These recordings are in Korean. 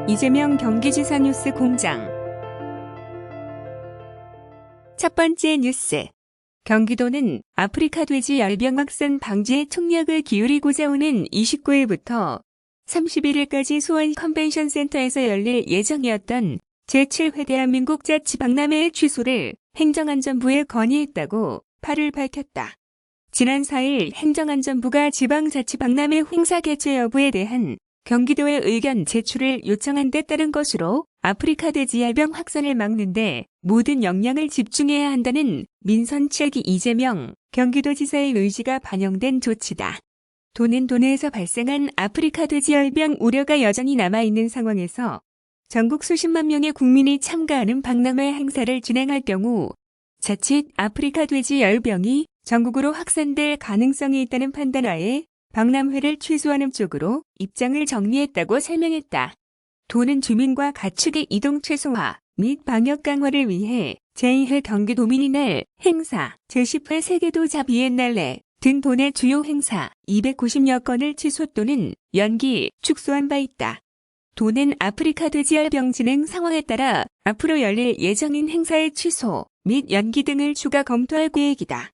이재명 경기지사 뉴스 공장. 첫 번째 뉴스. 경기도는 아프리카 돼지 열병 확산 방지에 총력을 기울이고자 오는 29일부터 31일까지 수원 컨벤션 센터에서 열릴 예정이었던 제7회 대한민국 자치박람회 취소를 행정안전부에 건의했다고 8일 밝혔다. 지난 4일 행정안전부가 지방자치박람회 행사 개최 여부에 대한 경기도의 의견 제출을 요청한 데 따른 것으로 아프리카 돼지 열병 확산을 막는데 모든 역량을 집중해야 한다는 민선 7기 이재명 경기도지사의 의지가 반영된 조치다. 도는 도내에서 발생한 아프리카 돼지 열병 우려가 여전히 남아있는 상황에서 전국 수십만 명의 국민이 참가하는 박람회 행사를 진행할 경우 자칫 아프리카 돼지 열병이 전국으로 확산될 가능성이 있다는 판단하에 박람회를 취소하는 쪽으로 입장을 정리했다고 설명했다. 도는 주민과 가축의 이동 최소화 및 방역 강화를 위해 제2회 경기도민이날 행사, 제10회 세계도자 비엔날레 등 도내 주요 행사 290여 건을 취소 또는 연기, 축소한 바 있다. 도는 아프리카 돼지 열병 진행 상황에 따라 앞으로 열릴 예정인 행사의 취소 및 연기 등을 추가 검토할 계획이다.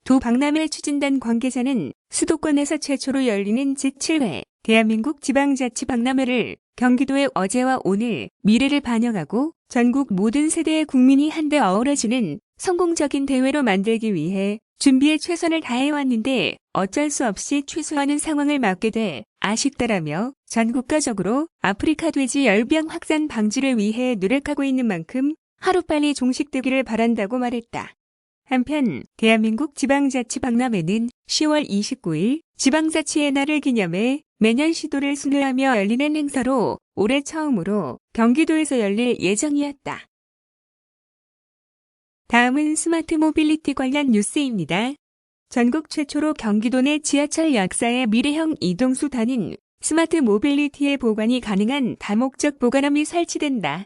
도 박람회 추진단 관계자는 수도권에서 최초로 열리는 제7회 대한민국 지방자치박람회를 경기도의 어제와 오늘, 미래를 반영하고 전국 모든 세대의 국민이 한데 어우러지는 성공적인 대회로 만들기 위해 준비에 최선을 다해왔는데 어쩔 수 없이 취소하는 상황을 맞게 돼 아쉽다라며 전국가적으로 아프리카 돼지 열병 확산 방지를 위해 노력하고 있는 만큼 하루빨리 종식되기를 바란다고 말했다. 한편 대한민국 지방자치박람회는 10월 29일 지방자치의 날을 기념해 매년 시도를 순회하며 열리는 행사로 올해 처음으로 경기도에서 열릴 예정이었다. 다음은 스마트 모빌리티 관련 뉴스입니다. 전국 최초로 경기도 내 지하철 역사의 미래형 이동수단인 스마트 모빌리티의 보관이 가능한 다목적 보관함이 설치된다.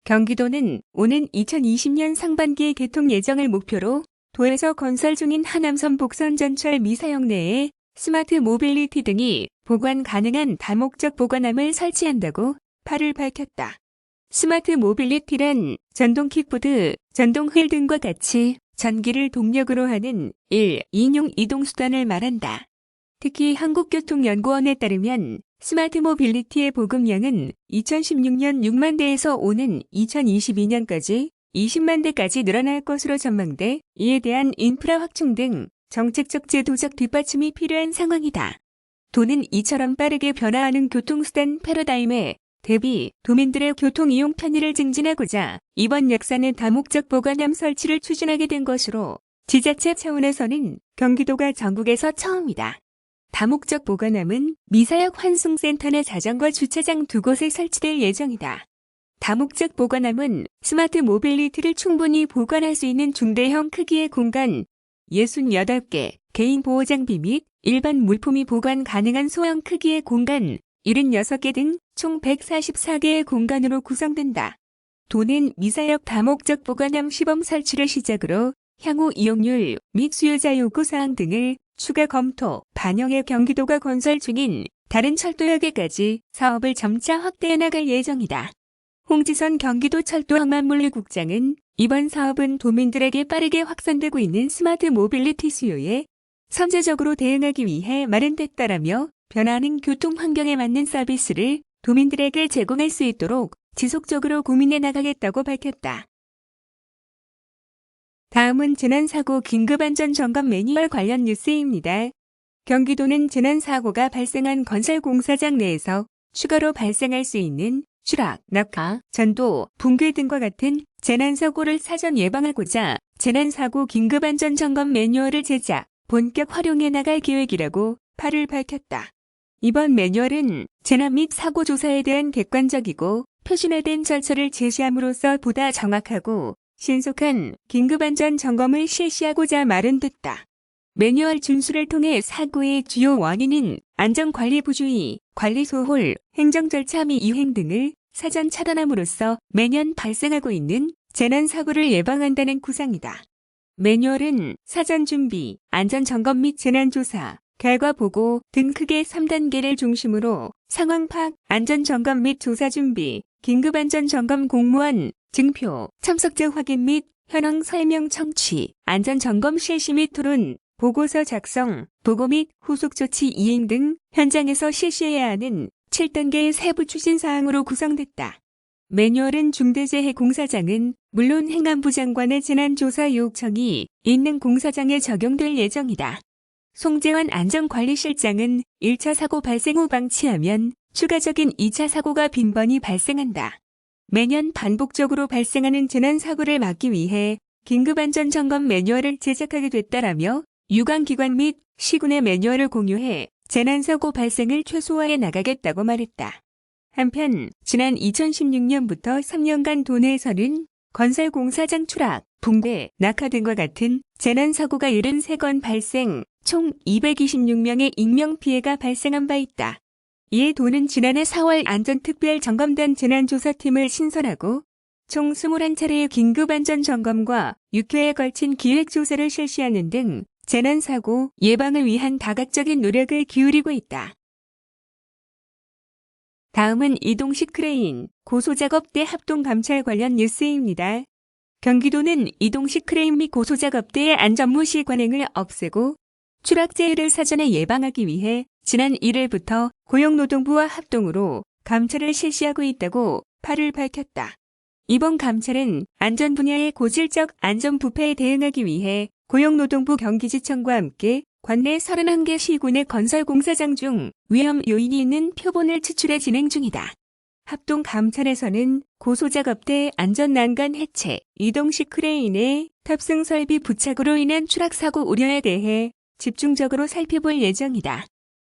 경기도는 오는 2020년 상반기에 개통 예정을 목표로 도에서 건설 중인 하남선 복선 전철 미사역 내에 스마트 모빌리티 등이 보관 가능한 다목적 보관함을 설치한다고 8일 밝혔다. 스마트 모빌리티란 전동 킥보드, 전동 휠 등과 같이 전기를 동력으로 하는 1인용 이동수단을 말한다. 특히 한국교통연구원에 따르면 스마트 모빌리티의 보급량은 2016년 6만 대에서 오는 2022년까지 20만 대까지 늘어날 것으로 전망돼 이에 대한 인프라 확충 등 정책적 제도적 뒷받침이 필요한 상황이다. 도는 이처럼 빠르게 변화하는 교통수단 패러다임에 대비 도민들의 교통이용 편의를 증진하고자 이번 역사는 다목적 보관함 설치를 추진하게 된 것으로 지자체 차원에서는 경기도가 전국에서 처음이다. 다목적 보관함은 미사역 환승센터나 자전거 주차장 2곳에 설치될 예정이다. 다목적 보관함은 스마트 모빌리티를 충분히 보관할 수 있는 중대형 크기의 공간 68개, 개인 보호장비 및 일반 물품이 보관 가능한 소형 크기의 공간 76개 등 총 144개의 공간으로 구성된다. 도는 미사역 다목적 보관함 시범 설치를 시작으로 향후 이용률 및 수요자 요구사항 등을 추가 검토, 반영해 경기도가 건설 중인 다른 철도역에까지 사업을 점차 확대해 나갈 예정이다. 홍지선 경기도 철도항만물류국장은 이번 사업은 도민들에게 빠르게 확산되고 있는 스마트 모빌리티 수요에 선제적으로 대응하기 위해 마련됐다라며 변화하는 교통 환경에 맞는 서비스를 도민들에게 제공할 수 있도록 지속적으로 고민해 나가겠다고 밝혔다. 다음은 재난사고 긴급안전점검 매뉴얼 관련 뉴스입니다. 경기도는 재난사고가 발생한 건설 공사장 내에서 추가로 발생할 수 있는 추락, 낙하, 전도, 붕괴 등과 같은 재난사고를 사전 예방하고자 재난사고 긴급안전점검 매뉴얼을 제작, 본격 활용해 나갈 계획이라고 8일 밝혔다. 이번 매뉴얼은 재난 및 사고 조사에 대한 객관적이고 표준화된 절차를 제시함으로써 보다 정확하고 신속한 긴급안전 점검을 실시하고자 마련됐다. 매뉴얼 준수를 통해 사고의 주요 원인인 안전관리 부주의, 관리 소홀, 행정 절차 미이행 등을 사전 차단함으로써 매년 발생하고 있는 재난사고를 예방한다는 구상이다. 매뉴얼은 사전 준비, 안전점검 및 재난조사, 결과 보고 등 크게 3단계를 중심으로 상황 파악, 안전점검 및 조사 준비, 긴급안전점검 공무원, 증표, 참석자 확인 및 현황 설명 청취, 안전점검 실시 및 토론, 보고서 작성, 보고 및 후속 조치 이행 등 현장에서 실시해야 하는 7단계의 세부 추진 사항으로 구성됐다. 매뉴얼은 중대재해공사장은 물론 행안부 장관의 재난조사 요청이 있는 공사장에 적용될 예정이다. 송재환 안전관리실장은 1차 사고 발생 후 방치하면 추가적인 2차 사고가 빈번히 발생한다. 매년 반복적으로 발생하는 재난사고를 막기 위해 긴급안전점검 매뉴얼을 제작하게 됐다라며 유관기관 및 시군의 매뉴얼을 공유해 재난사고 발생을 최소화해 나가겠다고 말했다. 한편 지난 2016년부터 3년간 도내에서는 건설 공사장 추락, 붕괴, 낙하 등과 같은 재난사고가 73건 발생, 총 226명의 인명피해가 발생한 바 있다. 이에 도는 지난해 4월 안전특별점검단 재난조사팀을 신설하고 총 21차례의 긴급안전점검과 6회에 걸친 기획조사를 실시하는 등 재난사고 예방을 위한 다각적인 노력을 기울이고 있다. 다음은 이동식 크레인, 고소작업대 합동감찰 관련 뉴스입니다. 경기도는 이동식 크레인 및 고소작업대의 안전무시 관행을 없애고 추락재해를 사전에 예방하기 위해 지난 1일부터 고용노동부와 합동으로 감찰을 실시하고 있다고 8일 밝혔다. 이번 감찰은 안전 분야의 고질적 안전 부패에 대응하기 위해 고용노동부 경기지청과 함께 관내 31개 시군의 건설 공사장 중 위험 요인이 있는 표본을 추출해 진행 중이다. 합동 감찰에서는 고소작업대 안전난간 해체, 이동식 크레인의 탑승 설비 부착으로 인한 추락사고 우려에 대해 집중적으로 살펴볼 예정이다.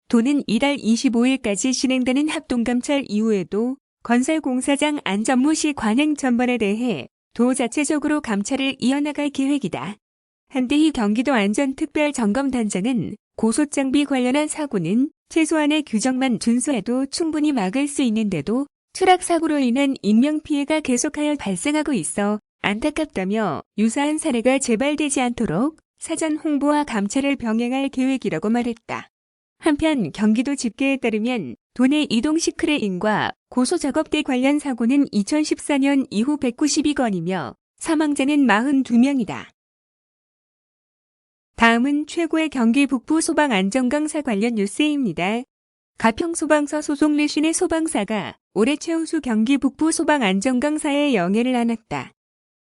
도는 이달 25일까지 진행되는 합동감찰 이후에도 건설 공사장 안전무시 관행 전반에 대해 도 자체적으로 감찰을 이어나갈 계획이다. 한대희 경기도 안전특별점검단장은 고소장비 관련한 사고는 최소한의 규정만 준수해도 충분히 막을 수 있는데도 추락사고로 인한 인명피해가 계속하여 발생하고 있어 안타깝다며 유사한 사례가 재발되지 않도록 사전 홍보와 감찰을 병행할 계획이라고 말했다. 한편 경기도 집계에 따르면 도내 이동식 크레인과 고소작업대 관련 사고는 2014년 이후 192건이며 사망자는 42명이다. 다음은 최고의 경기 북부 소방 안전강사 관련 뉴스입니다. 가평소방서 소속 내신의 소방사가 올해 최우수 경기 북부 소방 안전강사의 영예를 안았다.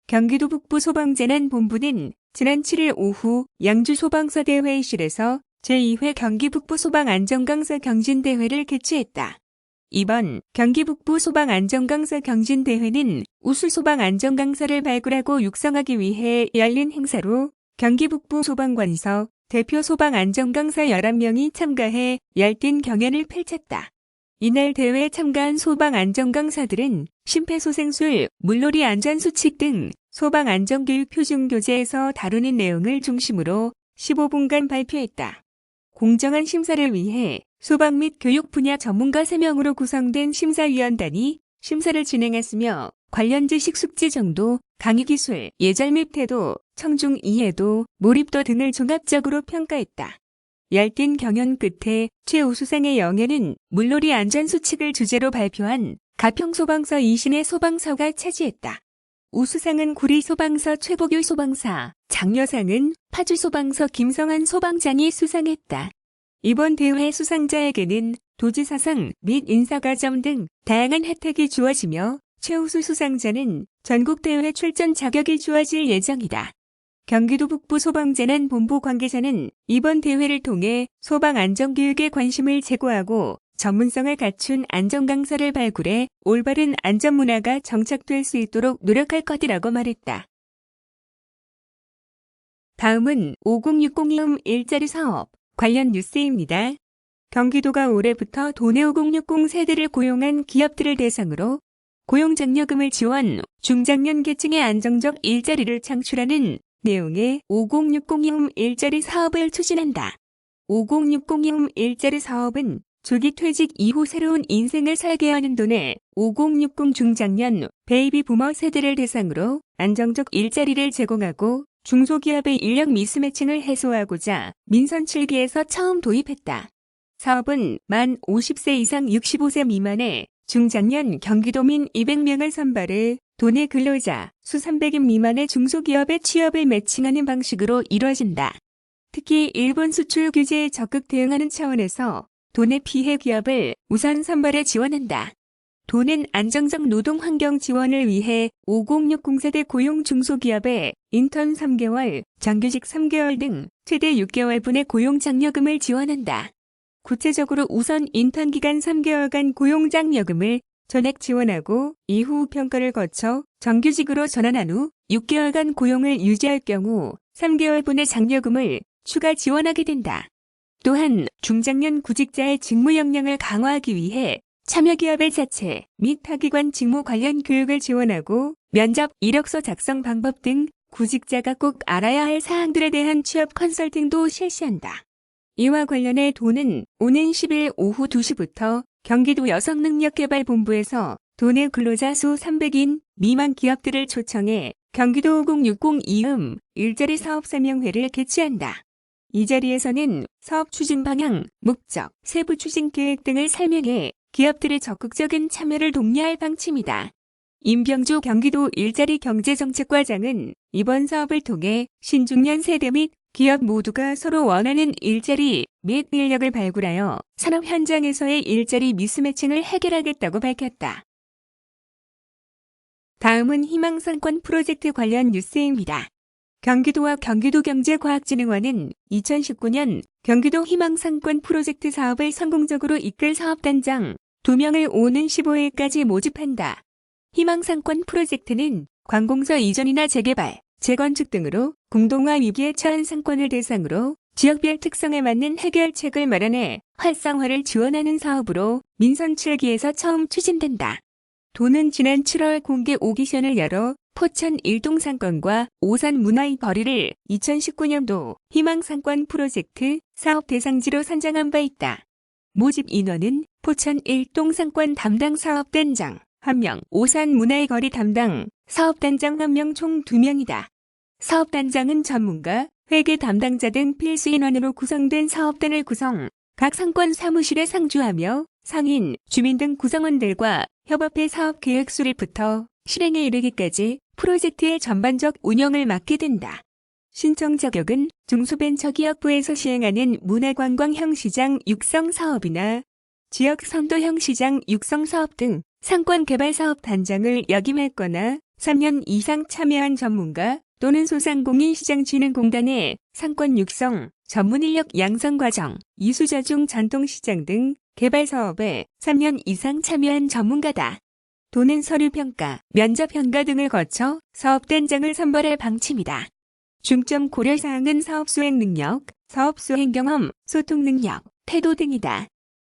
경기도 북부 소방재난본부는 지난 7일 오후 양주소방서 대회의실에서 제2회 경기 북부 소방 안전강사 경진대회를 개최했다. 이번 경기 북부 소방 안전강사 경진대회는 우수 소방 안전강사를 발굴하고 육성하기 위해 열린 행사로 경기 북부 소방관서 대표 소방 안전강사 11명이 참가해 열띤 경연을 펼쳤다. 이날 대회에 참가한 소방 안전강사들은 심폐소생술, 물놀이 안전수칙 등 소방 안전교육 표준교재에서 다루는 내용을 중심으로 15분간 발표했다. 공정한 심사를 위해 소방 및 교육 분야 전문가 3명으로 구성된 심사위원단이 심사를 진행했으며 관련 지식 숙지 정도, 강의 기술, 예절 및 태도, 청중 이해도, 몰입도 등을 종합적으로 평가했다. 열띤 경연 끝에 최우수상의 영예는 물놀이 안전수칙을 주제로 발표한 가평소방서 이신의 소방서가 차지했다. 우수상은 구리소방서 최복유 소방사, 장려상은 파주소방서 김성한 소방장이 수상했다. 이번 대회 수상자에게는 도지사상 및 인사과정 등 다양한 혜택이 주어지며 최우수 수상자는 전국대회 출전 자격이 주어질 예정이다. 경기도 북부 소방재난본부 관계자는 이번 대회를 통해 소방 안전교육에 관심을 제고하고 전문성을 갖춘 안전강사를 발굴해 올바른 안전문화가 정착될 수 있도록 노력할 것이라고 말했다. 다음은 5060 일자리 사업 관련 뉴스입니다. 경기도가 올해부터 도내 5060 세대를 고용한 기업들을 대상으로 고용장려금을 지원, 중장년 계층의 안정적 일자리를 창출하는 내용의 5060 일자리 사업을 추진한다. 5060 일자리 사업은 조기 퇴직 이후 새로운 인생을 설계하는 도내 5060 중장년 베이비 부머 세대를 대상으로 안정적 일자리를 제공하고 중소기업의 인력 미스매칭을 해소하고자 민선 7기에서 처음 도입했다. 사업은 만 50세 이상 65세 미만의 중장년 경기도민 200명을 선발해 도내 근로자 수 300인 미만의 중소기업의 취업을 매칭하는 방식으로 이루어진다. 특히 일본 수출 규제에 적극 대응하는 차원에서 도내 피해 기업을 우선 선발해 지원한다. 도는 안정적 노동 환경 지원을 위해 5060세대 고용 중소기업에 인턴 3개월, 정규직 3개월 등 최대 6개월분의 고용 장려금을 지원한다. 구체적으로 우선 인턴 기간 3개월간 고용 장려금을 전액 지원하고 이후 평가를 거쳐 정규직으로 전환한 후 6개월간 고용을 유지할 경우 3개월분의 장려금을 추가 지원하게 된다. 또한 중장년 구직자의 직무 역량을 강화하기 위해 참여기업의 자체 및 타기관 직무 관련 교육을 지원하고 면접 이력서 작성 방법 등 구직자가 꼭 알아야 할 사항들에 대한 취업 컨설팅도 실시한다. 이와 관련해 도는 오는 10일 오후 2시부터 경기도 여성능력개발본부에서 도내 근로자 수 300인 미만 기업들을 초청해 경기도 5060 일자리 사업 설명회를 개최한다. 이 자리에서는 사업 추진 방향, 목적, 세부 추진 계획 등을 설명해 기업들의 적극적인 참여를 독려할 방침이다. 임병주 경기도 일자리 경제정책과장은 이번 사업을 통해 신중년 세대 및 기업 모두가 서로 원하는 일자리 및 인력을 발굴하여 산업 현장에서의 일자리 미스매칭을 해결하겠다고 밝혔다. 다음은 희망상권 프로젝트 관련 뉴스입니다. 경기도와 경기도경제과학진흥원은 2019년 경기도 희망상권 프로젝트 사업을 성공적으로 이끌 사업단장 2명을 오는 15일까지 모집한다. 희망상권 프로젝트는 관공서 이전이나 재개발, 재건축 등으로 공동화 위기에 처한 상권을 대상으로 지역별 특성에 맞는 해결책을 마련해 활성화를 지원하는 사업으로 민선 7기에서 처음 추진된다. 도는 지난 7월 공개 오디션을 열어 포천 일동상권과 오산 문화의 거리를 2019년도 희망상권 프로젝트 사업 대상지로 선정한 바 있다. 모집 인원은 포천 일동상권 담당 사업단장 1명, 오산 문화의 거리 담당 사업단장 1명 총 2명이다. 사업단장은 전문가, 회계 담당자 등 필수 인원으로 구성된 사업단을 구성, 각 상권 사무실에 상주하며 상인, 주민 등 구성원들과 협업해 사업 계획 수립부터 실행에 이르기까지 프로젝트의 전반적 운영을 맡게 된다. 신청 자격은 중소벤처기업부에서 시행하는 문화관광형 시장 육성 사업이나 지역 선도형 시장 육성 사업 등 상권 개발 사업 단장을 역임했거나 3년 이상 참여한 전문가 또는 소상공인시장진흥공단의 상권 육성, 전문인력 양성 과정, 이수자중 전통시장 등 개발 사업에 3년 이상 참여한 전문가다. 도는 서류평가, 면접평가 등을 거쳐 사업단장을 선발할 방침이다. 중점 고려사항은 사업 수행 능력, 사업 수행 경험, 소통 능력, 태도 등이다.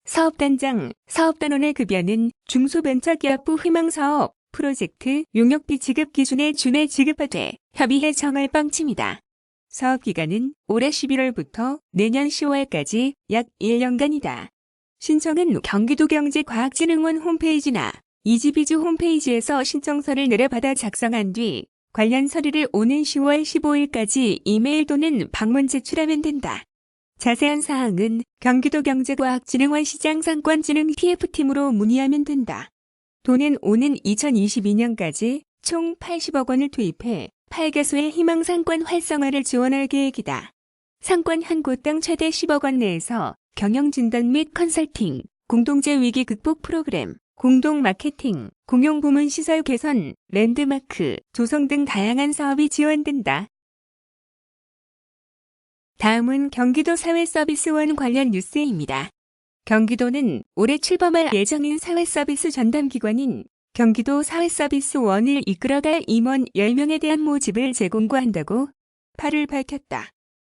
사업단장, 사업단원의 급여는 중소벤처기업부 희망사업, 프로젝트, 용역비 지급 기준에 준해 지급하되 협의해 정할 방침이다. 사업기간은 올해 11월부터 내년 10월까지 약 1년간이다. 신청은 경기도경제과학진흥원 홈페이지나 이지비주 홈페이지에서 신청서를 내려받아 작성한 뒤 관련 서류를 오는 10월 15일까지 이메일 또는 방문 제출하면 된다. 자세한 사항은 경기도경제과학진흥원 시장상권진흥 TF팀으로 문의하면 된다. 도는 오는 2022년까지 총 80억 원을 투입해 8개소의 희망상권 활성화를 지원할 계획이다. 상권 한 곳당 최대 10억 원 내에서 경영진단 및 컨설팅, 공동체 위기 극복 프로그램, 공동 마케팅, 공용부문 시설 개선, 랜드마크, 조성 등 다양한 사업이 지원된다. 다음은 경기도 사회서비스원 관련 뉴스입니다. 경기도는 올해 출범할 예정인 사회서비스 전담기관인 경기도 사회서비스원을 이끌어갈 임원 10명에 대한 모집을 재공고한다고 8일 밝혔다.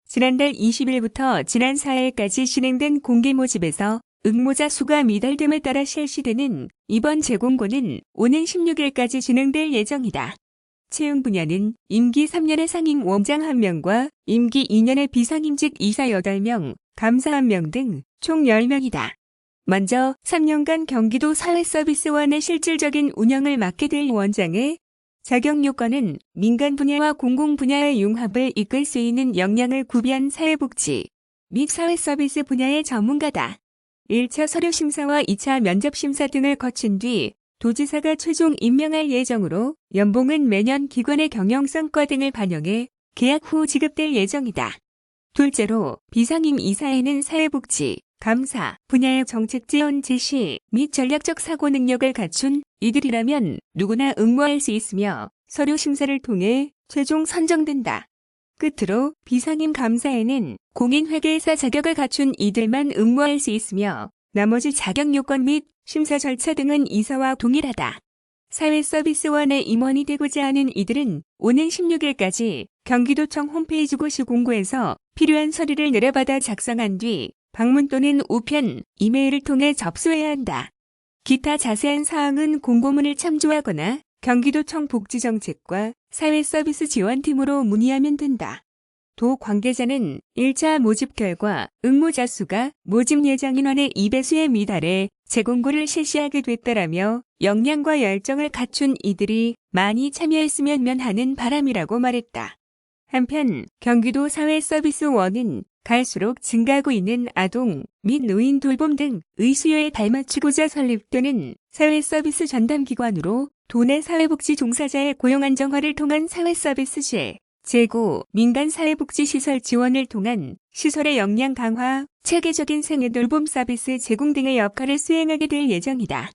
지난달 20일부터 지난 4일까지 진행된 공개 모집에서 응모자 수가 미달됨에 따라 실시되는 이번 재공고는 오는 16일까지 진행될 예정이다. 채용 분야는 임기 3년의 상임 원장 1명과 임기 2년의 비상임직 이사 8명, 감사 1명 등 총 10명이다. 먼저 3년간 경기도 사회서비스원의 실질적인 운영을 맡게 될 원장에 자격 요건은 민간 분야와 공공 분야의 융합을 이끌 수 있는 역량을 구비한 사회복지 및 사회서비스 분야의 전문가다. 1차 서류 심사와 2차 면접 심사 등을 거친 뒤 도지사가 최종 임명할 예정으로 연봉은 매년 기관의 경영성과 등을 반영해 계약 후 지급될 예정이다. 둘째로 비상임 이사에는 사회복지, 감사 분야의 정책 지원 제시 및 전략적 사고 능력을 갖춘 이들이라면 누구나 응모할 수 있으며 서류 심사를 통해 최종 선정된다. 끝으로 비상임 감사에는 공인회계사 자격을 갖춘 이들만 응모할 수 있으며 나머지 자격 요건 및 심사 절차 등은 이사와 동일하다. 사회서비스원에 임원이 되고자 하는 이들은 오는 16일까지 경기도청 홈페이지 고시 공고에서 필요한 서류를 내려받아 작성한 뒤 방문 또는 우편, 이메일을 통해 접수해야 한다. 기타 자세한 사항은 공고문을 참조하거나 경기도청 복지정책과 사회서비스 지원팀으로 문의하면 된다. 도 관계자는 1차 모집 결과 응모자 수가 모집 예정 인원의 2배수에 미달해 재공고를 실시하게 됐다라며 역량과 열정을 갖춘 이들이 많이 참여했으면 하는 바람이라고 말했다. 한편 경기도 사회서비스원은 갈수록 증가하고 있는 아동 및 노인 돌봄 등의 수요에 발맞추고자 설립되는 사회서비스 전담기관으로 도내 사회복지 종사자의 고용 안정화를 통한 사회서비스 재고, 민간 사회복지시설 지원을 통한 시설의 역량 강화, 체계적인 생애 돌봄 서비스 제공 등의 역할을 수행하게 될 예정이다.